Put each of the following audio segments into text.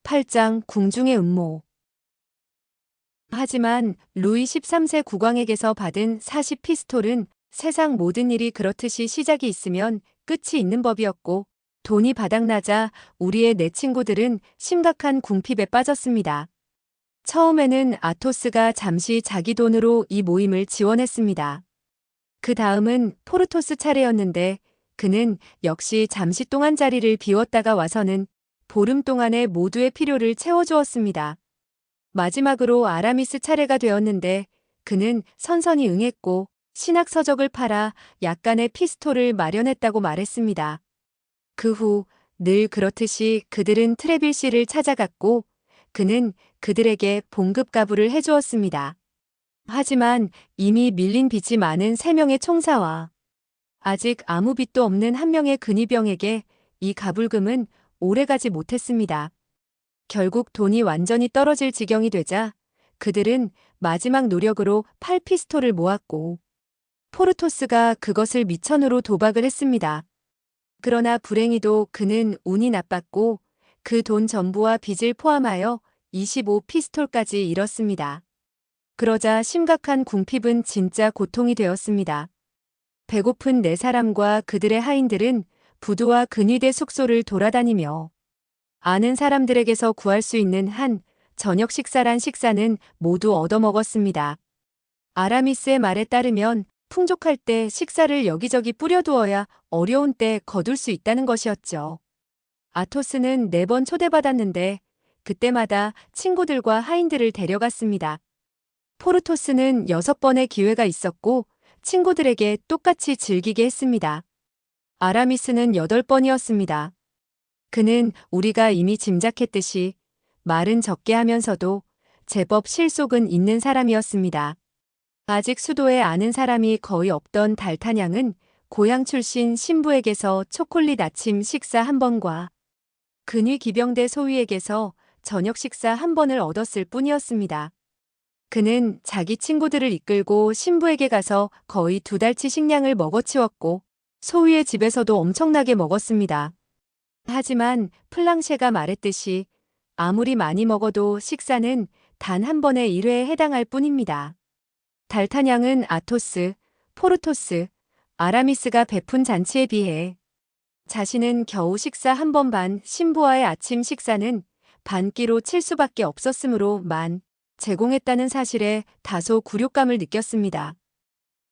8장 궁중의 음모. 하지만 루이 13세 국왕에게서 받은 40피스톨은 세상 모든 일이 그렇듯이 시작이 있으면 끝이 있는 법이었고, 돈이 바닥나자 우리의 네 친구들은 심각한 궁핍에 빠졌습니다. 처음에는 아토스가 잠시 자기 돈으로 이 모임을 지원했습니다. 그 다음은 포르토스 차례였는데 그는 역시 잠시 동안 자리를 비웠다가 와서는 보름 동안의 모두의 필요를 채워주었습니다. 마지막으로 아라미스 차례가 되었는데 그는 선선히 응했고 신학 서적을 팔아 약간의 피스톨을 마련했다고 말했습니다. 그 후 늘 그렇듯이 그들은 트레빌 씨를 찾아갔고 그는 그들에게 봉급 가부를 해주었습니다. 하지만 이미 밀린 빚이 많은 3명의 총사와 아직 아무 빚도 없는 한 명의 근위병에게 이 가불금은 오래가지 못했습니다. 결국 돈이 완전히 떨어질 지경이 되자 그들은 마지막 노력으로 8피스톨을 모았고 포르토스가 그것을 미천으로 도박을 했습니다. 그러나 불행히도 그는 운이 나빴고 그 돈 전부와 빚을 포함하여 25피스톨까지 잃었습니다. 그러자 심각한 궁핍은 진짜 고통이 되었습니다. 배고픈 네 사람과 그들의 하인들은 부두와 근위대 숙소를 돌아다니며 아는 사람들에게서 구할 수 있는 한 저녁 식사란 식사는 모두 얻어먹었습니다. 아라미스의 말에 따르면 풍족할 때 식사를 여기저기 뿌려두어야 어려운 때 거둘 수 있다는 것이었죠. 아토스는 4번 초대받았는데 그때마다 친구들과 하인들을 데려갔습니다. 포르토스는 6번의 기회가 있었고 친구들에게 똑같이 즐기게 했습니다. 아라미스는 8번이었습니다. 그는 우리가 이미 짐작했듯이 말은 적게 하면서도 제법 실속은 있는 사람이었습니다. 아직 수도에 아는 사람이 거의 없던 달타냥은 고향 출신 신부에게서 초콜릿 아침 식사 1번과 근위 기병대 소위에게서 저녁 식사 1번을 얻었을 뿐이었습니다. 그는 자기 친구들을 이끌고 신부에게 가서 거의 2달치 식량을 먹어치웠고 소위의 집에서도 엄청나게 먹었습니다. 하지만 플랑셰가 말했듯이 아무리 많이 먹어도 식사는 단 1번의 1회에 해당할 뿐입니다. 달타냥은 아토스, 포르토스, 아라미스가 베푼 잔치에 비해 자신은 겨우 식사 1번 반, 신부와의 아침 식사는 반 끼로 칠 수밖에 없었으므로 제공했다는 사실에 다소 굴욕감을 느꼈습니다.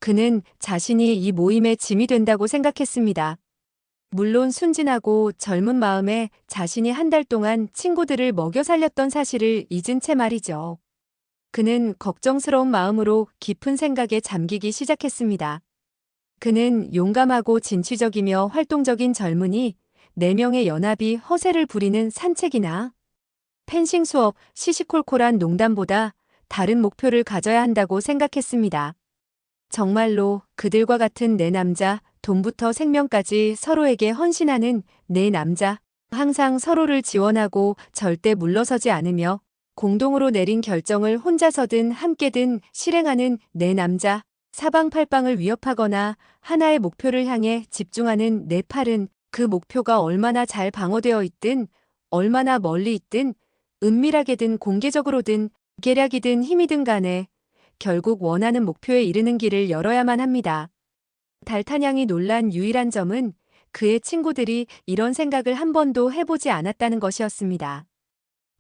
그는 자신이 이 모임의 짐이 된다고 생각했습니다. 물론 순진하고 젊은 마음에 자신이 1달 동안 친구들을 먹여 살렸던 사실을 잊은 채 말이죠. 그는 걱정스러운 마음으로 깊은 생각에 잠기기 시작했습니다. 그는 용감하고 진취적이며 활동적인 젊은이 4명의 연합이 허세를 부리는 산책이나 펜싱 수업, 시시콜콜한 농담보다 다른 목표를 가져야 한다고 생각했습니다. 정말로 그들과 같은 4남자, 돈부터 생명까지 서로에게 헌신하는 4남자, 항상 서로를 지원하고 절대 물러서지 않으며 공동으로 내린 결정을 혼자서든 함께든 실행하는 4남자, 사방팔방을 위협하거나 하나의 목표를 향해 집중하는 4팔은 그 목표가 얼마나 잘 방어되어 있든 얼마나 멀리 있든 은밀하게든 공개적으로든 계략이든 힘이든 간에 결국 원하는 목표에 이르는 길을 열어야만 합니다. 달타냥이 놀란 유일한 점은 그의 친구들이 이런 생각을 한 번도 해보지 않았다는 것이었습니다.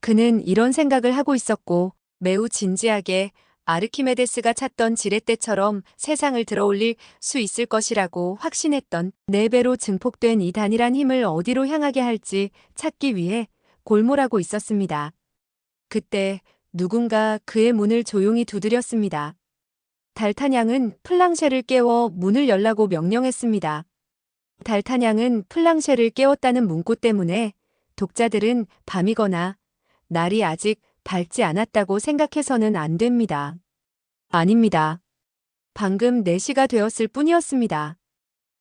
그는 이런 생각을 하고 있었고 매우 진지하게 아르키메데스가 찾던 지렛대처럼 세상을 들어올릴 수 있을 것이라고 확신했던 4배로 증폭된 이 단일한 힘을 어디로 향하게 할지 찾기 위해 골몰하고 있었습니다. 그때 누군가 그의 문을 조용히 두드렸습니다. 달타냥은 플랑셰를 깨워 문을 열라고 명령했습니다. 달타냥은 플랑셰를 깨웠다는 문구 때문에 독자들은 밤이거나 날이 아직 밝지 않았다고 생각해서는 안 됩니다. 아닙니다. 방금 4시가 되었을 뿐이었습니다.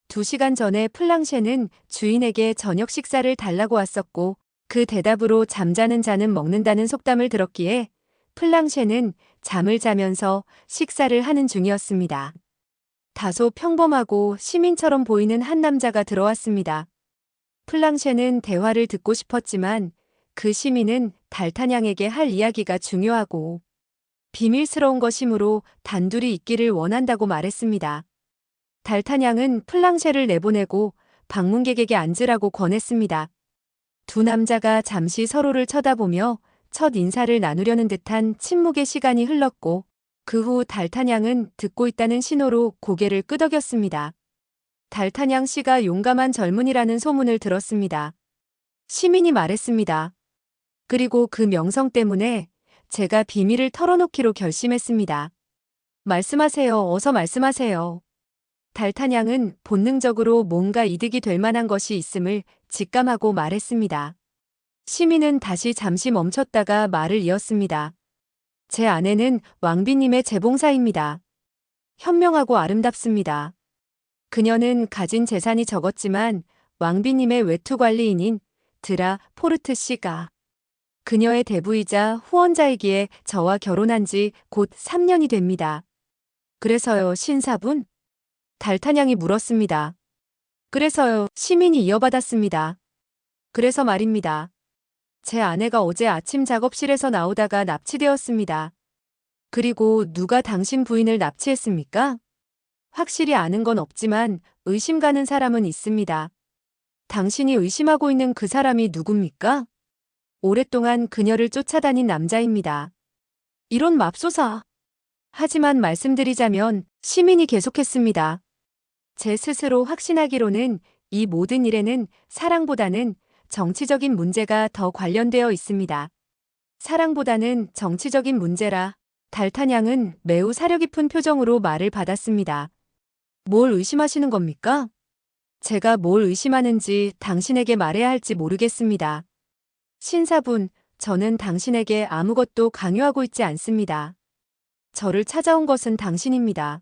2시간 전에 플랑셰는 주인에게 저녁 식사를 달라고 왔었고 그 대답으로 잠자는 자는 먹는다는 속담을 들었기에 플랑셰는 잠을 자면서 식사를 하는 중이었습니다. 다소 평범하고 시민처럼 보이는 한 남자가 들어왔습니다. 플랑셰는 대화를 듣고 싶었지만 그 시민은 달탄양에게 할 이야기가 중요하고 비밀스러운 것이므로 단둘이 있기를 원한다고 말했습니다. 달탄양은 플랑쉐를 내보내고 방문객에게 앉으라고 권했습니다. 두 남자가 잠시 서로를 쳐다보며 첫 인사를 나누려는 듯한 침묵의 시간이 흘렀고 그 후 달탄양은 듣고 있다는 신호로 고개를 끄덕였습니다. 달탄양 씨가 용감한 젊은이라는 소문을 들었습니다. 시민이 말했습니다. 그리고 그 명성 때문에 제가 비밀을 털어놓기로 결심했습니다. 말씀하세요. 어서 말씀하세요. 달탄양은 본능적으로 뭔가 이득이 될 만한 것이 있음을 직감하고 말했습니다. 시민은 다시 잠시 멈췄다가 말을 이었습니다. 제 아내는 왕비님의 재봉사입니다. 현명하고 아름답습니다. 그녀는 가진 재산이 적었지만 왕비님의 외투 관리인인 드라 포르트 씨가 그녀의 대부이자 후원자이기에 저와 결혼한 지 곧 3년이 됩니다. 그래서요, 신사분? 달탄양이 물었습니다. 그래서요, 시민이 이어받았습니다. 그래서 말입니다. 제 아내가 어제 아침 작업실에서 나오다가 납치되었습니다. 그리고 누가 당신 부인을 납치했습니까? 확실히 아는 건 없지만 의심 가는 사람은 있습니다. 당신이 의심하고 있는 그 사람이 누굽니까? 오랫동안 그녀를 쫓아다닌 남자입니다. 이런 맙소사. 하지만 말씀드리자면 시민이 계속했습니다. 제 스스로 확신하기로는 이 모든 일에는 사랑보다는 정치적인 문제가 더 관련되어 있습니다. 사랑보다는 정치적인 문제라 달탄양은 매우 사려 깊은 표정으로 말을 받았습니다. 뭘 의심하시는 겁니까? 제가 뭘 의심하는지 당신에게 말해야 할지 모르겠습니다. 신사분, 저는 당신에게 아무것도 강요하고 있지 않습니다. 저를 찾아온 것은 당신입니다.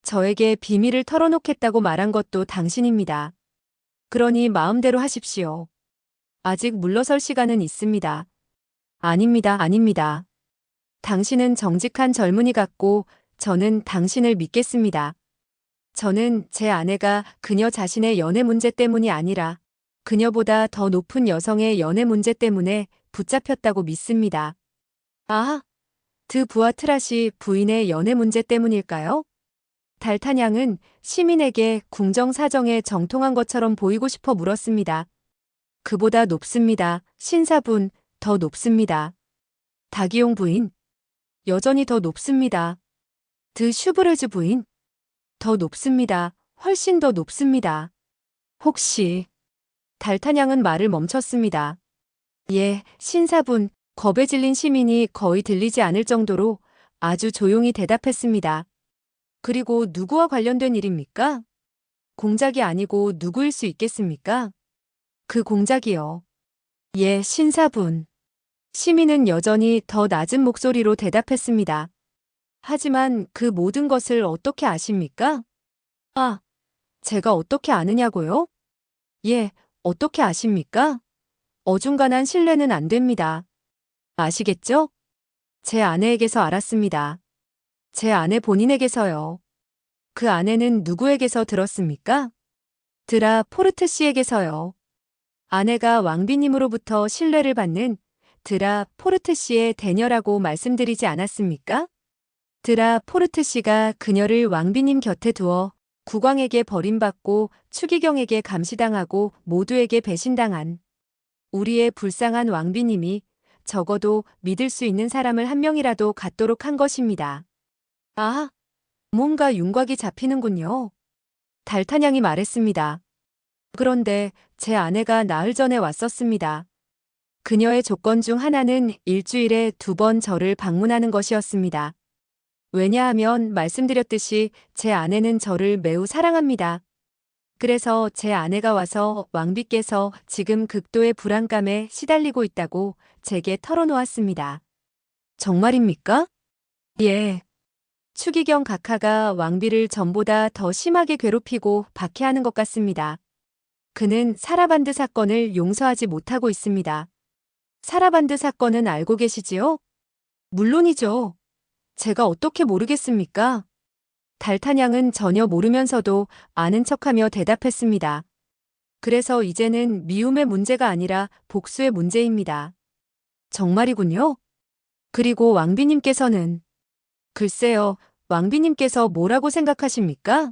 저에게 비밀을 털어놓겠다고 말한 것도 당신입니다. 그러니 마음대로 하십시오. 아직 물러설 시간은 있습니다. 아닙니다, 아닙니다. 당신은 정직한 젊은이 같고 저는 당신을 믿겠습니다. 저는 제 아내가 그녀 자신의 연애 문제 때문이 아니라 그녀보다 더 높은 여성의 연애 문제 때문에 붙잡혔다고 믿습니다. 아, 드부아 트라시 부인의 연애 문제 때문일까요? 달탄양은 시민에게 궁정사정에 정통한 것처럼 보이고 싶어 물었습니다. 그보다 높습니다. 신사분, 더 높습니다. 다기용 부인, 여전히 더 높습니다. 드 슈브르즈 부인, 더 높습니다. 훨씬 더 높습니다. 혹시 달탄양은 말을 멈췄습니다. 예, 신사분, 겁에 질린 시민이 거의 들리지 않을 정도로 아주 조용히 대답했습니다. 그리고 누구와 관련된 일입니까? 공작이 아니고 누구일 수 있겠습니까? 그 공작이요. 예, 신사분. 시민은 여전히 더 낮은 목소리로 대답했습니다. 하지만 그 모든 것을 어떻게 아십니까? 아, 제가 어떻게 아느냐고요? 예, 어떻게 아십니까? 어중간한 신뢰는 안 됩니다. 아시겠죠? 제 아내에게서 알았습니다. 제 아내 본인에게서요. 그 아내는 누구에게서 들었습니까? 드라 포르트 씨에게서요. 아내가 왕비님으로부터 신뢰를 받는 드라 포르트 씨의 대녀라고 말씀드리지 않았습니까? 드라 포르트 씨가 그녀를 왕비님 곁에 두어 국왕에게 버림받고 추기경에게 감시당하고 모두에게 배신당한 우리의 불쌍한 왕비님이 적어도 믿을 수 있는 사람을 한 명이라도 갖도록 한 것입니다. 아, 뭔가 윤곽이 잡히는군요. 달탄양이 말했습니다. 그런데 제 아내가 나흘 전에 왔었습니다. 그녀의 조건 중 하나는 일주일에 2번 저를 방문하는 것이었습니다. 왜냐하면 말씀드렸듯이 제 아내는 저를 매우 사랑합니다. 그래서 제 아내가 와서 왕비께서 지금 극도의 불안감에 시달리고 있다고 제게 털어놓았습니다. 정말입니까? 예. 추기경 각하가 왕비를 전보다 더 심하게 괴롭히고 박해하는 것 같습니다. 그는 사라반드 사건을 용서하지 못하고 있습니다. 사라반드 사건은 알고 계시지요? 물론이죠. 제가 어떻게 모르겠습니까? 달탄양은 전혀 모르면서도 아는 척하며 대답했습니다. 그래서 이제는 미움의 문제가 아니라 복수의 문제입니다. 정말이군요. 그리고 왕비님께서는? 글쎄요, 왕비님께서 뭐라고 생각하십니까?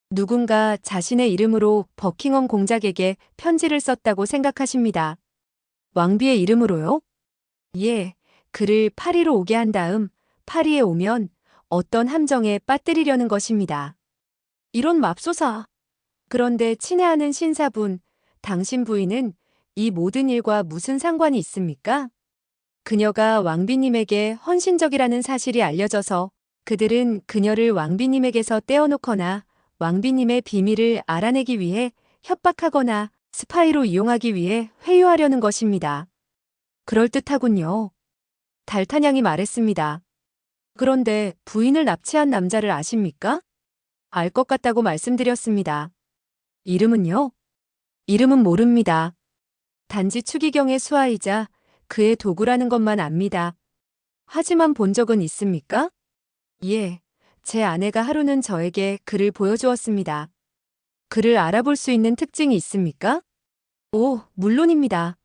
누군가 자신의 이름으로 버킹엄 공작에게 편지를 썼다고 생각하십니다. 왕비의 이름으로요? 예, 그를 파리로 오게 한 다음 파리에 오면 어떤 함정에 빠뜨리려는 것입니다. 이런 맙소사. 그런데 친애하는 신사분, 당신 부인은 이 모든 일과 무슨 상관이 있습니까? 그녀가 왕비님에게 헌신적이라는 사실이 알려져서 그들은 그녀를 왕비님에게서 떼어놓거나 왕비님의 비밀을 알아내기 위해 협박하거나 스파이로 이용하기 위해 회유하려는 것입니다. 그럴듯하군요. 달타냥이 말했습니다. 그런데 부인을 납치한 남자를 아십니까? 알 것 같다고 말씀드렸습니다. 이름은요? 이름은 모릅니다. 단지 추기경의 수하이자 그의 도구라는 것만 압니다. 하지만 본 적은 있습니까? 예, 제 아내가 하루는 저에게 그를 보여주었습니다. 그를 알아볼 수 있는 특징이 있습니까? 오, 물론입니다.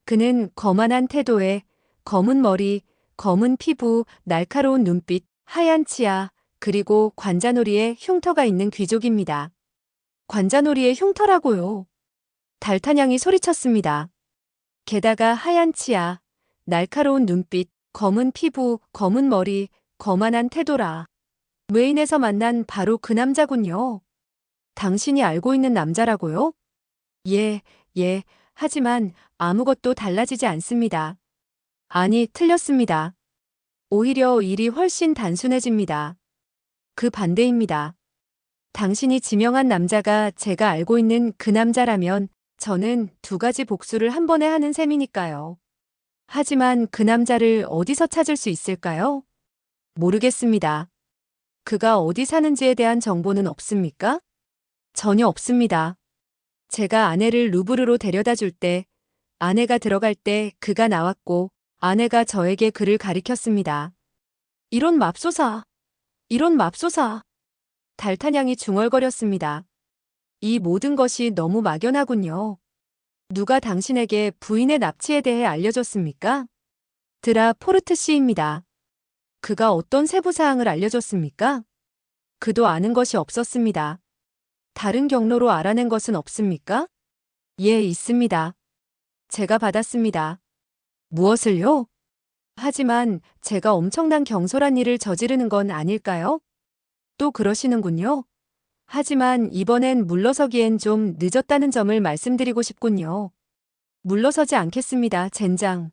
그는 거만한 태도에 검은 머리, 검은 피부, 날카로운 눈빛, 하얀 치아, 그리고 관자놀이에 흉터가 있는 귀족입니다. 관자놀이에 흉터라고요. 달타냥이 소리쳤습니다. 게다가 하얀 치아, 날카로운 눈빛, 검은 피부, 검은 머리, 거만한 태도라. 웨인에서 만난 바로 그 남자군요. 당신이 알고 있는 남자라고요? 예, 예, 하지만 아무것도 달라지지 않습니다. 아니, 틀렸습니다. 오히려 일이 훨씬 단순해집니다. 그 반대입니다. 당신이 지명한 남자가 제가 알고 있는 그 남자라면 저는 두 가지 복수를 한 번에 하는 셈이니까요. 하지만 그 남자를 어디서 찾을 수 있을까요? 모르겠습니다. 그가 어디 사는지에 대한 정보는 없습니까? 전혀 없습니다. 제가 아내를 루브르로 데려다 줄 때, 아내가 들어갈 때 그가 나왔고, 아내가 저에게 그를 가리켰습니다. 이런 맙소사, 이런 맙소사. 달타냥이 중얼거렸습니다. 이 모든 것이 너무 막연하군요. 누가 당신에게 부인의 납치에 대해 알려줬습니까? 드라 포르트 씨입니다. 그가 어떤 세부사항을 알려줬습니까? 그도 아는 것이 없었습니다. 다른 경로로 알아낸 것은 없습니까? 예, 있습니다. 제가 받았습니다. 무엇을요? 하지만 제가 엄청난 경솔한 일을 저지르는 건 아닐까요? 또 그러시는군요. 하지만 이번엔 물러서기엔 좀 늦었다는 점을 말씀드리고 싶군요. 물러서지 않겠습니다, 젠장.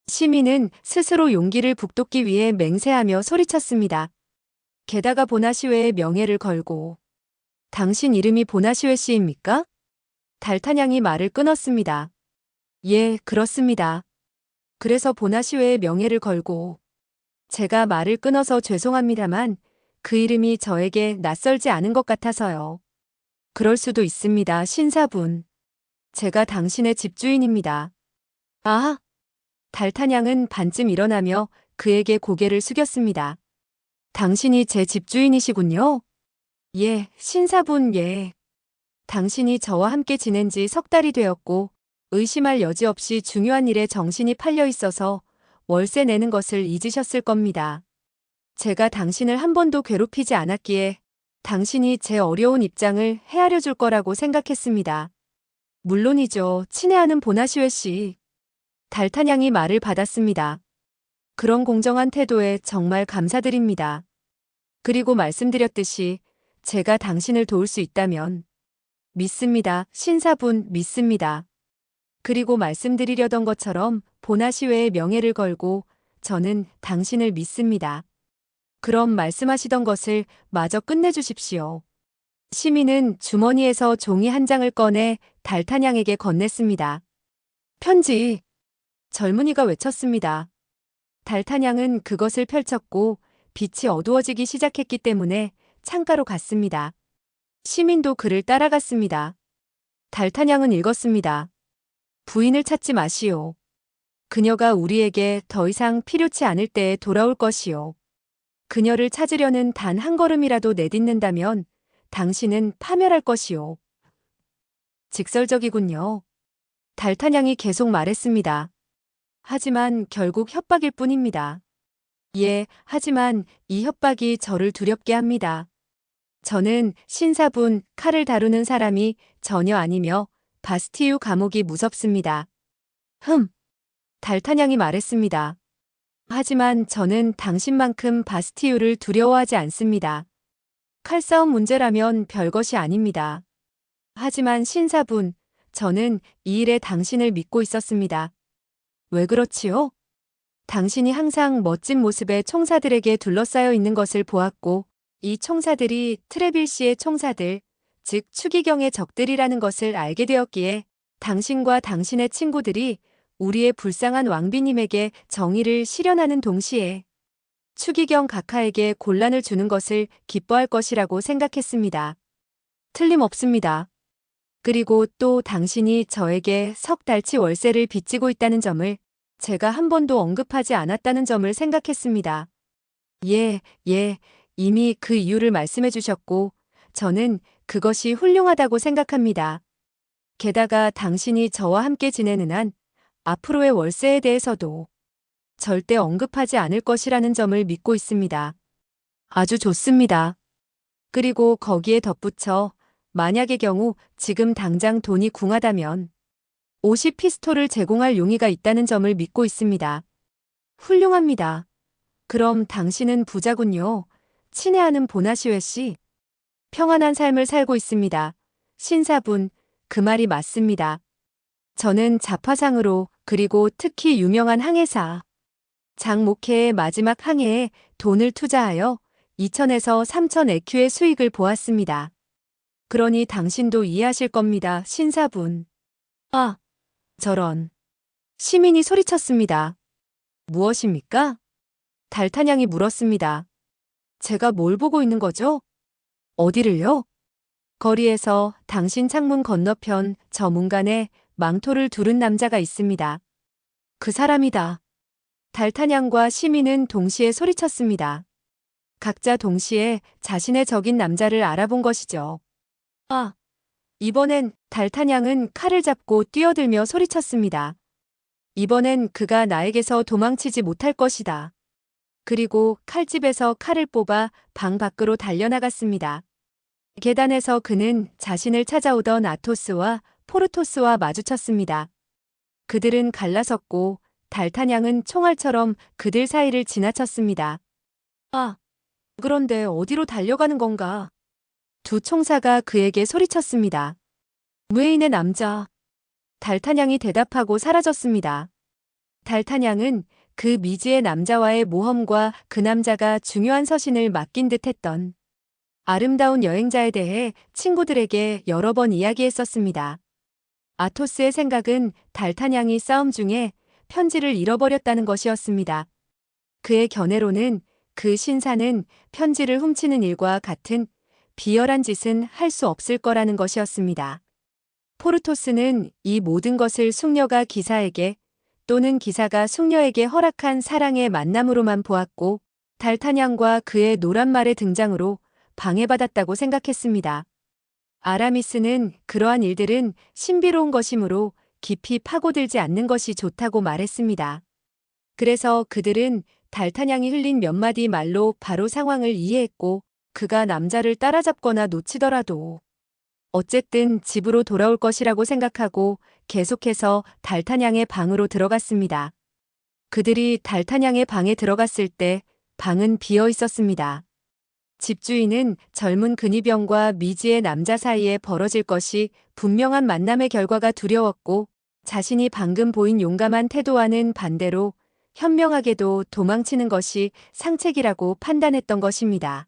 시민은 스스로 용기를 북돋기 위해 맹세하며 소리쳤습니다. 게다가 보나시웨의 명예를 걸고. 당신 이름이 보나시웨 씨입니까? 달타냥이 말을 끊었습니다. 예, 그렇습니다. 그래서 보나시웨의 명예를 걸고. 제가 말을 끊어서 죄송합니다만 그 이름이 저에게 낯설지 않은 것 같아서요. 그럴 수도 있습니다, 신사분. 제가 당신의 집주인입니다. 아! 달타냥은 반쯤 일어나며 그에게 고개를 숙였습니다. 당신이 제 집주인이시군요. 예, 신사분, 예. 당신이 저와 함께 지낸 지 석 달이 되었고 의심할 여지 없이 중요한 일에 정신이 팔려 있어서 월세 내는 것을 잊으셨을 겁니다. 제가 당신을 한 번도 괴롭히지 않았기에 당신이 제 어려운 입장을 헤아려 줄 거라고 생각했습니다. 물론이죠, 친애하는 보나시웨 씨. 달타냥이 말을 받았습니다. 그런 공정한 태도에 정말 감사드립니다. 그리고 말씀드렸듯이 제가 당신을 도울 수 있다면 믿습니다, 신사분, 믿습니다. 그리고 말씀드리려던 것처럼 보나시웨의 명예를 걸고 저는 당신을 믿습니다. 그럼 말씀하시던 것을 마저 끝내주십시오. 시민은 주머니에서 종이 한 장을 꺼내 달타냥에게 건넸습니다. 편지! 젊은이가 외쳤습니다. 달타냥은 그것을 펼쳤고 빛이 어두워지기 시작했기 때문에 창가로 갔습니다. 시민도 그를 따라갔습니다. 달타냥은 읽었습니다. 부인을 찾지 마시오. 그녀가 우리에게 더 이상 필요치 않을 때에 돌아올 것이오. 그녀를 찾으려는 단 한 걸음이라도 내딛는다면 당신은 파멸할 것이오. 직설적이군요. 달타냥이 계속 말했습니다. 하지만 결국 협박일 뿐입니다. 예, 하지만 이 협박이 저를 두렵게 합니다. 저는 신사분 칼을 다루는 사람이 전혀 아니며 바스티유 감옥이 무섭습니다. 달타냥이 말했습니다. 하지만 저는 당신만큼 바스티유를 두려워하지 않습니다. 칼싸움 문제라면 별것이 아닙니다. 하지만 신사분, 저는 이 일에 당신을 믿고 있었습니다. 왜 그렇지요? 당신이 항상 멋진 모습의 총사들에게 둘러싸여 있는 것을 보았고, 이 총사들이 트레빌 씨의 총사들, 즉 추기경의 적들이라는 것을 알게 되었기에 당신과 당신의 친구들이 우리의 불쌍한 왕비님에게 정의를 실현하는 동시에 추기경 각하에게 곤란을 주는 것을 기뻐할 것이라고 생각했습니다. 틀림없습니다. 그리고 또 당신이 저에게 석 달치 월세를 빚지고 있다는 점을 제가 한 번도 언급하지 않았다는 점을 생각했습니다. 예, 이미 그 이유를 말씀해 주셨고, 저는 그것이 훌륭하다고 생각합니다. 게다가 당신이 저와 함께 지내는 한 앞으로의 월세에 대해서도 절대 언급하지 않을 것이라는 점을 믿고 있습니다. 아주 좋습니다. 그리고 거기에 덧붙여 만약의 경우 지금 당장 돈이 궁하다면 50피스톨을 제공할 용의가 있다는 점을 믿고 있습니다. 훌륭합니다. 그럼 당신은 부자군요. 친애하는 보나시웨 씨. 평안한 삶을 살고 있습니다. 신사분, 그 말이 맞습니다. 저는 자파상으로 그리고 특히 유명한 항해사 장목회의 마지막 항해에 돈을 투자하여 2천에서 3천 에큐의 수익을 보았습니다. 그러니 당신도 이해하실 겁니다, 신사분. 아, 저런. 시민이 소리쳤습니다. 무엇입니까? 달타냥이 물었습니다. 제가 뭘 보고 있는 거죠? 어디를요? 거리에서 당신 창문 건너편 저 문간에 망토를 두른 남자가 있습니다. 그 사람이다. 달타냥과 시민은 동시에 소리쳤습니다. 각자 동시에 자신의 적인 남자를 알아본 것이죠. 아, 이번엔 달타냥은 칼을 잡고 뛰어들며 소리쳤습니다. 이번엔 그가 나에게서 도망치지 못할 것이다. 그리고 칼집에서 칼을 뽑아 방 밖으로 달려나갔습니다. 계단에서 그는 자신을 찾아오던 아토스와 포르토스와 마주쳤습니다. 그들은 갈라섰고 달타냥은 총알처럼 그들 사이를 지나쳤습니다. 아, 그런데 어디로 달려가는 건가? 두 총사가 그에게 소리쳤습니다. 무예인의 남자. 달타냥이 대답하고 사라졌습니다. 달타냥은 그 미지의 남자와의 모험과 그 남자가 중요한 서신을 맡긴 듯했던 아름다운 여행자에 대해 친구들에게 여러 번 이야기했었습니다. 아토스의 생각은 달타냥이 싸움 중에 편지를 잃어버렸다는 것이었습니다. 그의 견해로는 그 신사는 편지를 훔치는 일과 같은 비열한 짓은 할 수 없을 거라는 것이었습니다. 포르토스는 이 모든 것을 숙녀가 기사에게 또는 기사가 숙녀에게 허락한 사랑의 만남으로만 보았고 달타냥과 그의 노란 말의 등장으로 방해받았다고 생각했습니다. 아라미스는 그러한 일들은 신비로운 것이므로 깊이 파고들지 않는 것이 좋다고 말했습니다. 그래서 그들은 달타냥이 흘린 몇 마디 말로 바로 상황을 이해했고 그가 남자를 따라잡거나 놓치더라도 어쨌든 집으로 돌아올 것이라고 생각하고 계속해서 달타냥의 방으로 들어갔습니다. 그들이 달타냥의 방에 들어갔을 때 방은 비어 있었습니다. 집주인은 젊은 근위병과 미지의 남자 사이에 벌어질 것이 분명한 만남의 결과가 두려웠고 자신이 방금 보인 용감한 태도와는 반대로 현명하게도 도망치는 것이 상책이라고 판단했던 것입니다.